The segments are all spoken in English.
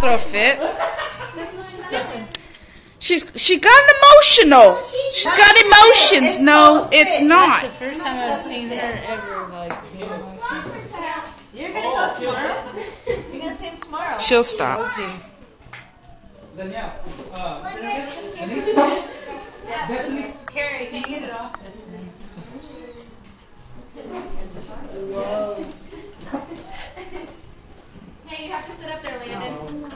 throw a fit. She got emotional. She's got emotions. No, it's not. That's the first time I've seen her ever like. You're gonna go tomorrow. You're gonna see him tomorrow. She'll stop. Carrie, can you get it off this thing? Hey, you have to sit up there, Landon.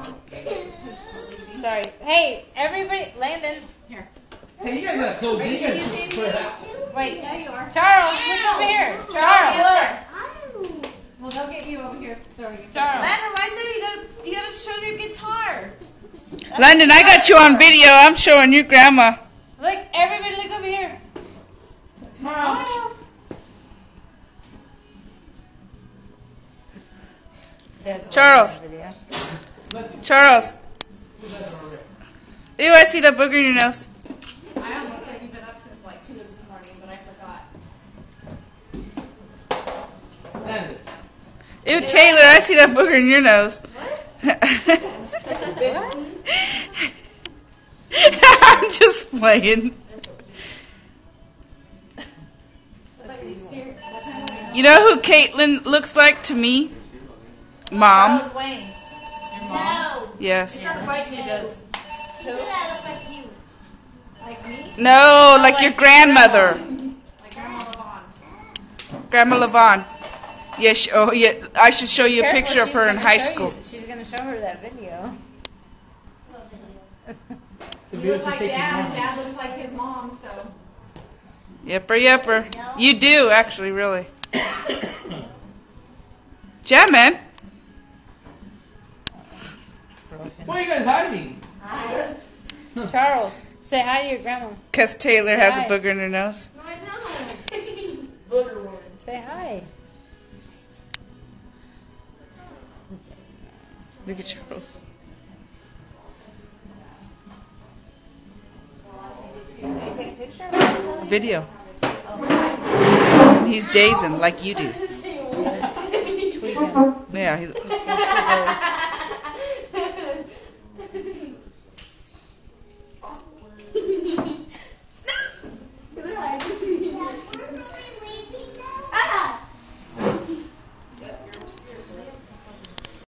Sorry. Hey, everybody, Landon. Here. Hey, you guys gotta close these. Wait. Charles, look over here. Charles. Well, they'll get you over here. Charles. Landon, right there. You gotta show your guitar. London, I got you on video. I'm showing your grandma. Look, everybody, look over here. Smile. Charles. Charles. Ew, I see that booger in your nose. I almost said you've been up since like 2 this morning, but I forgot. Ew, Taylor, I see that booger in your nose. I'm just playing. You know who Caitlin looks like to me? Mom. Charles Wayne. No. Yes. Right, he does. Who? That look like you. Like me? No, like your grandmother. Like Grandma Levon. Grandma Levon. Yes, oh yeah, I should show you a Careful, picture of she's her in gonna high show school. She's going to show her that video. You look like Dad, and Dad looks like his mom, so. Yepper. You do, actually, really. Yeah, man. Why are you guys hiding? Charles, say hi to your grandma. Because Taylor has a Hi. booger in her nose. No, I know. Booger one. Say hi. Look at Charles. Can you take a picture? Video. He's dazing like you do. Tweet him. Yeah, he's... Yes, he does.